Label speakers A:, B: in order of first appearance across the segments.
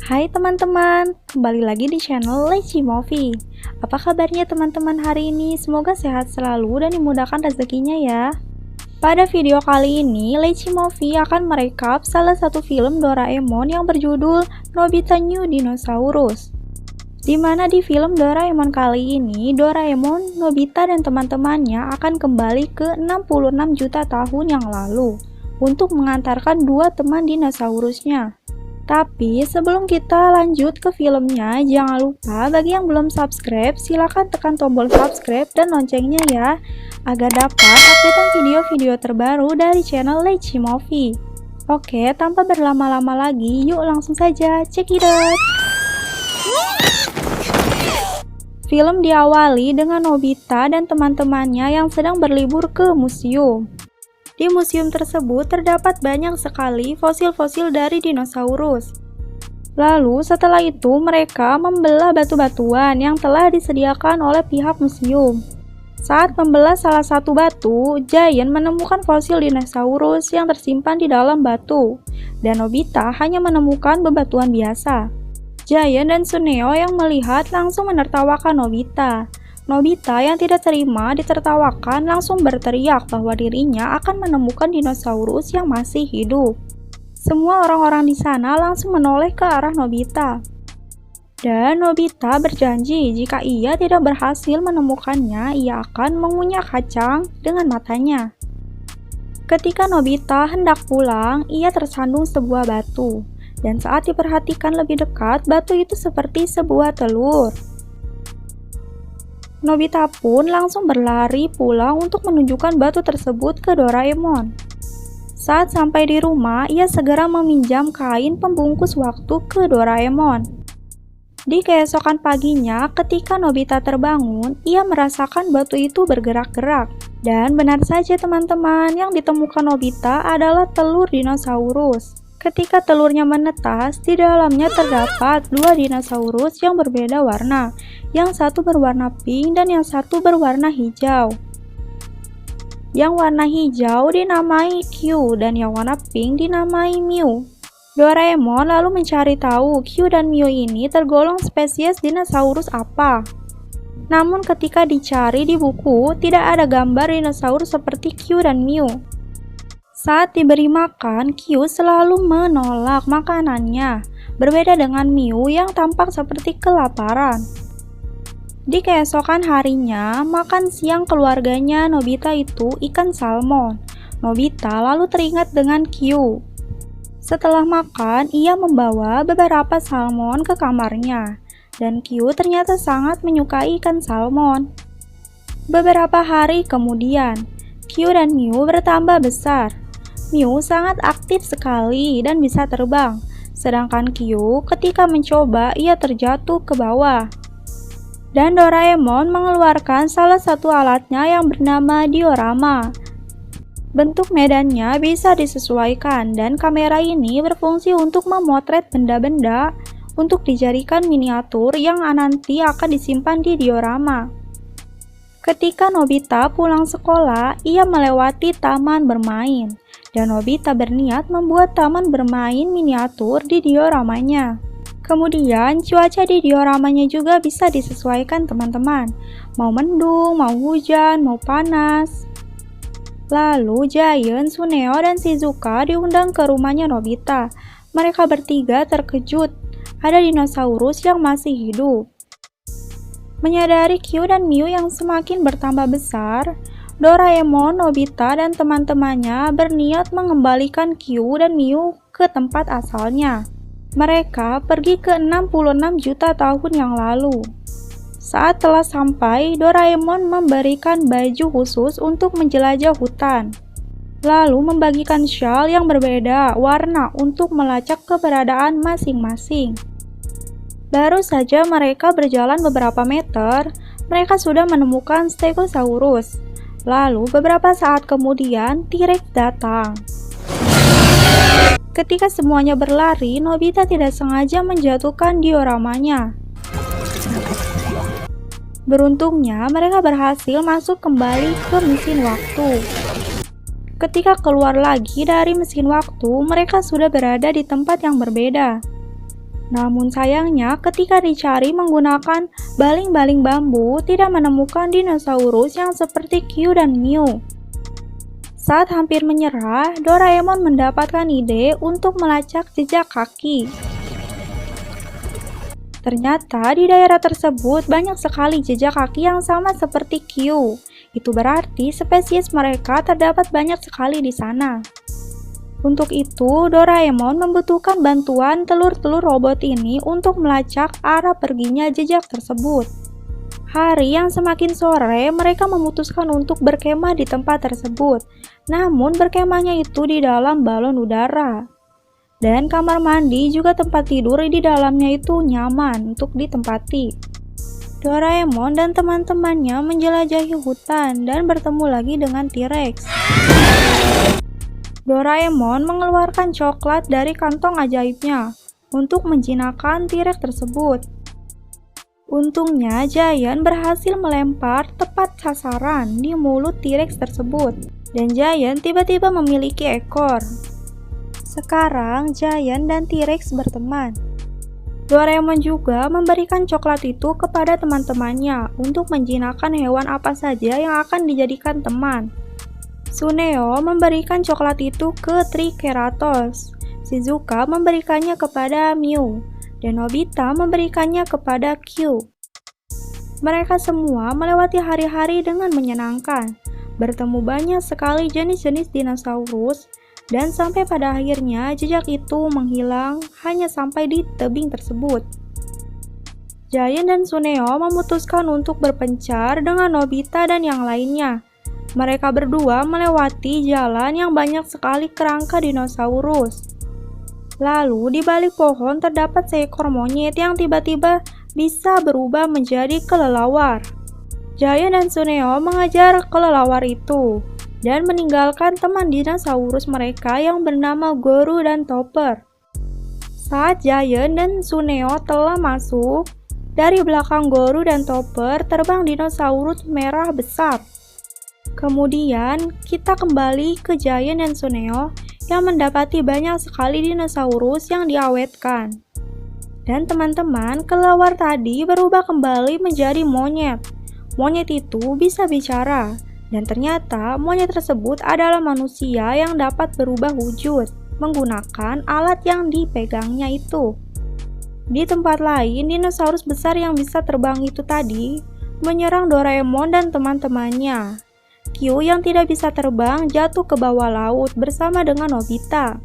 A: Hai teman-teman, kembali lagi di channel Leci Movie. Apa kabarnya teman-teman hari ini? Semoga sehat selalu dan dimudahkan rezekinya ya. Pada video kali ini, Leci Movie akan merekap salah satu film Doraemon yang berjudul Nobita New Dinosaurus. Dimana di film Doraemon kali ini, Doraemon, Nobita, dan teman-temannya akan kembali ke 66 juta tahun yang lalu untuk mengantarkan dua teman dinosaurusnya. Tapi sebelum kita lanjut ke filmnya, jangan lupa bagi yang belum subscribe, silahkan tekan tombol subscribe dan loncengnya ya, agar dapat updatean video-video terbaru dari channel Leci Movie. Oke, tanpa berlama-lama lagi, yuk langsung saja check it out. Film diawali dengan Nobita dan teman-temannya yang sedang berlibur ke museum. Di museum tersebut terdapat banyak sekali fosil-fosil dari dinosaurus. Lalu setelah itu mereka membelah batu-batuan yang telah disediakan oleh pihak museum. Saat membelah salah satu batu, Giant menemukan fosil dinosaurus yang tersimpan di dalam batu, dan Nobita hanya menemukan bebatuan biasa. Giant dan Suneo yang melihat langsung menertawakan Nobita. Nobita yang tidak terima ditertawakan langsung berteriak bahwa dirinya akan menemukan dinosaurus yang masih hidup. Semua orang-orang di sana langsung menoleh ke arah Nobita. Dan Nobita berjanji jika ia tidak berhasil menemukannya, ia akan mengunyah kacang dengan matanya. Ketika Nobita hendak pulang, ia tersandung sebuah batu. Dan saat diperhatikan lebih dekat, batu itu seperti sebuah telur. Nobita pun langsung berlari pulang untuk menunjukkan batu tersebut ke Doraemon. Saat sampai di rumah, ia segera meminjam kain pembungkus waktu ke Doraemon. Di keesokan paginya, ketika Nobita terbangun, ia merasakan batu itu bergerak-gerak. Dan benar saja teman-teman, yang ditemukan Nobita adalah telur dinosaurus. Ketika telurnya menetas, di dalamnya terdapat dua dinosaurus yang berbeda warna. Yang satu berwarna pink dan yang satu berwarna hijau. Yang warna hijau dinamai Q dan yang warna pink dinamai Mew. Doraemon lalu mencari tahu Q dan Mew ini tergolong spesies dinosaurus apa. Namun ketika dicari di buku, tidak ada gambar dinosaurus seperti Q dan Mew. Saat diberi makan, Q selalu menolak makanannya, berbeda dengan Mew yang tampak seperti kelaparan. Di keesokan harinya, makan siang keluarganya Nobita itu ikan salmon. Nobita lalu teringat dengan Q. Setelah makan, ia membawa beberapa salmon ke kamarnya, dan Q ternyata sangat menyukai ikan salmon. Beberapa hari kemudian, Q dan Mew bertambah besar. Mew sangat aktif sekali dan bisa terbang, sedangkan Q ketika mencoba ia terjatuh ke bawah. Dan Doraemon mengeluarkan salah satu alatnya yang bernama diorama. Bentuk medannya bisa disesuaikan dan kamera ini berfungsi untuk memotret benda-benda untuk dijadikan miniatur yang nanti akan disimpan di diorama. Ketika Nobita pulang sekolah, ia melewati taman bermain. Dan Nobita berniat membuat taman bermain miniatur di dioramanya. Kemudian cuaca di dioramanya juga bisa disesuaikan teman-teman. Mau mendung, mau hujan, mau panas. Lalu Giant, Suneo, dan Shizuka diundang ke rumahnya Nobita. Mereka bertiga terkejut, ada dinosaurus yang masih hidup. Menyadari Q dan Mew yang semakin bertambah besar, Doraemon, Nobita, dan teman-temannya berniat mengembalikan Q dan Mew ke tempat asalnya. Mereka pergi ke 66 juta tahun yang lalu. Saat telah sampai, Doraemon memberikan baju khusus untuk menjelajah hutan. Lalu membagikan shawl yang berbeda warna untuk melacak keberadaan masing-masing. Baru saja mereka berjalan beberapa meter, mereka sudah menemukan Stegosaurus. Lalu beberapa saat kemudian T-Rex datang. Ketika semuanya berlari, Nobita tidak sengaja menjatuhkan dioramanya. Beruntungnya mereka berhasil masuk kembali ke mesin waktu. Ketika keluar lagi dari mesin waktu, mereka sudah berada di tempat yang berbeda. Namun sayangnya, ketika dicari menggunakan baling-baling bambu, tidak menemukan dinosaurus yang seperti Q dan Mew. Saat hampir menyerah, Doraemon mendapatkan ide untuk melacak jejak kaki. Ternyata di daerah tersebut banyak sekali jejak kaki yang sama seperti Q. Itu berarti spesies mereka terdapat banyak sekali di sana. Untuk itu, Doraemon membutuhkan bantuan telur-telur robot ini untuk melacak arah perginya jejak tersebut. Hari yang semakin sore, mereka memutuskan untuk berkemah di tempat tersebut. Namun berkemahnya itu di dalam balon udara. Dan kamar mandi juga tempat tidur di dalamnya itu nyaman untuk ditempati. Doraemon dan teman-temannya menjelajahi hutan dan bertemu lagi dengan T-Rex. Doraemon mengeluarkan coklat dari kantong ajaibnya untuk menjinakkan T-Rex tersebut. Untungnya, Giant berhasil melempar tepat sasaran di mulut T-Rex tersebut, dan Giant tiba-tiba memiliki ekor. Sekarang, Giant dan T-Rex berteman. Doraemon juga memberikan coklat itu kepada teman-temannya untuk menjinakkan hewan apa saja yang akan dijadikan teman. Tsuneo memberikan coklat itu ke Triceratops, Shizuka memberikannya kepada Mew, dan Nobita memberikannya kepada Q. Mereka semua melewati hari-hari dengan menyenangkan, bertemu banyak sekali jenis-jenis dinosaurus, dan sampai pada akhirnya jejak itu menghilang hanya sampai di tebing tersebut. Giant dan Tsuneo memutuskan untuk berpencar dengan Nobita dan yang lainnya. Mereka berdua melewati jalan yang banyak sekali kerangka dinosaurus. Lalu di balik pohon terdapat seekor monyet yang tiba-tiba bisa berubah menjadi kelelawar. Giant dan Tsuneo mengejar kelelawar itu dan meninggalkan teman dinosaurus mereka yang bernama Goru dan Topper. Saat Giant dan Tsuneo telah masuk, dari belakang Goru dan Topper terbang dinosaurus merah besar. Kemudian kita kembali ke Giant dan Tsuneo yang mendapati banyak sekali dinosaurus yang diawetkan. Dan teman-teman, kelelawar tadi berubah kembali menjadi monyet. Monyet itu bisa bicara. Dan ternyata monyet tersebut adalah manusia yang dapat berubah wujud menggunakan alat yang dipegangnya itu. Di tempat lain, dinosaurus besar yang bisa terbang itu tadi menyerang Doraemon dan teman-temannya. Q yang tidak bisa terbang jatuh ke bawah laut bersama dengan Nobita.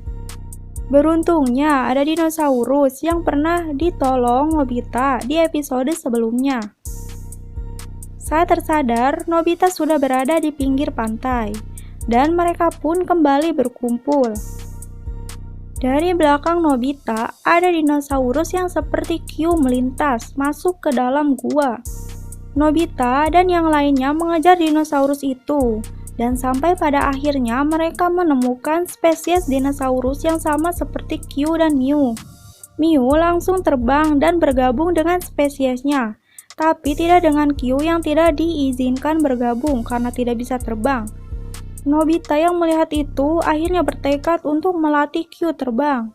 A: Beruntungnya ada dinosaurus yang pernah ditolong Nobita di episode sebelumnya. Saat tersadar, Nobita sudah berada di pinggir pantai, dan mereka pun kembali berkumpul. Dari belakang Nobita, ada dinosaurus yang seperti Q melintas masuk ke dalam gua. Nobita dan yang lainnya mengejar dinosaurus itu, dan sampai pada akhirnya mereka menemukan spesies dinosaurus yang sama seperti Q dan Mew. Mew langsung terbang dan bergabung dengan spesiesnya. Tapi tidak dengan Q yang tidak diizinkan bergabung karena tidak bisa terbang. Nobita yang melihat itu akhirnya bertekad untuk melatih Q terbang.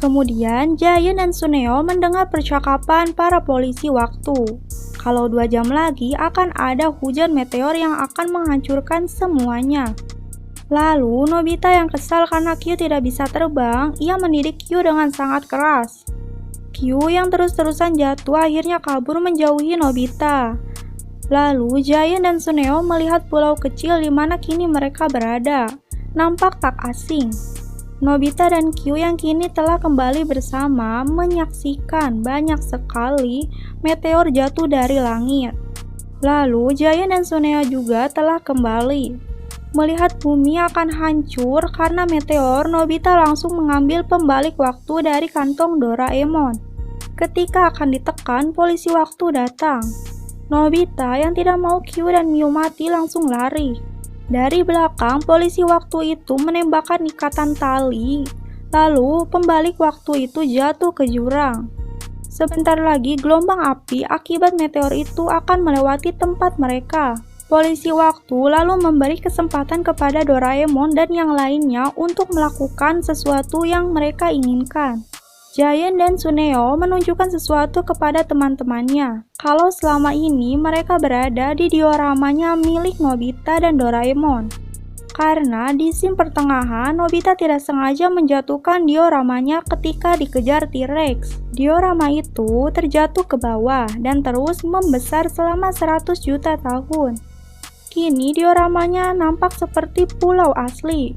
A: Kemudian Giant dan Tsuneo mendengar percakapan para polisi waktu. Kalau 2 jam lagi akan ada hujan meteor yang akan menghancurkan semuanya. Lalu Nobita yang kesal karena Q tidak bisa terbang, ia mendidik Q dengan sangat keras. Q yang terus-terusan jatuh akhirnya kabur menjauhi Nobita. Lalu Giant dan Tsuneo melihat pulau kecil di mana kini mereka berada. Nampak tak asing. Nobita dan Q yang kini telah kembali bersama menyaksikan banyak sekali meteor jatuh dari langit. Lalu Giant dan Tsuneo juga telah kembali. Melihat bumi akan hancur karena meteor, Nobita langsung mengambil pembalik waktu dari kantong Doraemon. Ketika akan ditekan, polisi waktu datang. Nobita yang tidak mau Q dan Mew mati langsung lari. Dari belakang, polisi waktu itu menembakkan ikatan tali. Lalu, pembalik waktu itu jatuh ke jurang. Sebentar lagi, gelombang api akibat meteor itu akan melewati tempat mereka. Polisi waktu lalu memberi kesempatan kepada Doraemon dan yang lainnya untuk melakukan sesuatu yang mereka inginkan. Giant dan Suneo menunjukkan sesuatu kepada teman-temannya, kalau selama ini mereka berada di dioramanya milik Nobita dan Doraemon. Karena di scene pertengahan, Nobita tidak sengaja menjatuhkan dioramanya ketika dikejar T-Rex. Diorama itu terjatuh ke bawah dan terus membesar selama 100 juta tahun. Kini dioramanya nampak seperti pulau asli.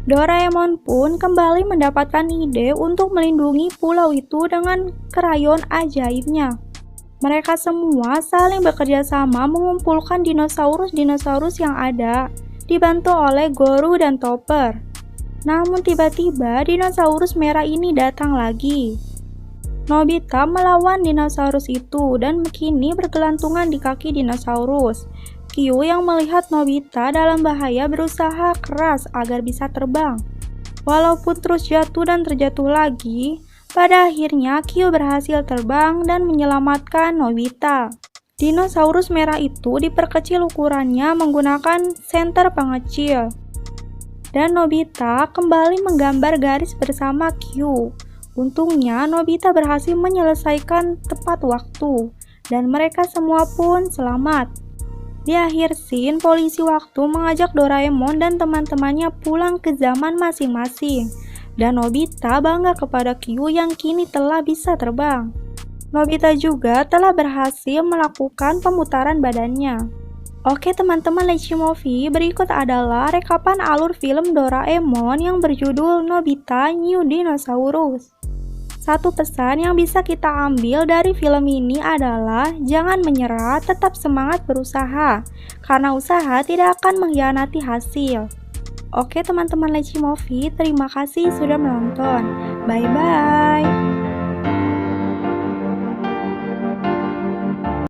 A: Doraemon pun kembali mendapatkan ide untuk melindungi pulau itu dengan krayon ajaibnya. Mereka semua saling bekerja sama mengumpulkan dinosaurus-dinosaurus yang ada, dibantu oleh Guru dan Topper. Namun tiba-tiba dinosaurus merah ini datang lagi. Nobita melawan dinosaurus itu dan kini bergelantungan di kaki dinosaurus. Kyu yang melihat Nobita dalam bahaya berusaha keras agar bisa terbang. Walaupun terus jatuh dan terjatuh lagi, pada akhirnya Kyu berhasil terbang dan menyelamatkan Nobita. Dinosaurus merah itu diperkecil ukurannya menggunakan senter pengecil. Dan Nobita kembali menggambar garis bersama Kyu. Untungnya Nobita berhasil menyelesaikan tepat waktu, dan mereka semua pun selamat. Di akhir scene, polisi waktu mengajak Doraemon dan teman-temannya pulang ke zaman masing-masing. Dan Nobita bangga kepada Kyu yang kini telah bisa terbang. Nobita juga telah berhasil melakukan pemutaran badannya. Oke teman-teman Leci Movie, berikut adalah rekapan alur film Doraemon yang berjudul Nobita New Dinosaurus. Satu pesan yang bisa kita ambil dari film ini adalah jangan menyerah, tetap semangat berusaha, karena usaha tidak akan mengkhianati hasil. Oke teman-teman Leci Movie, terima kasih sudah menonton. Bye-bye.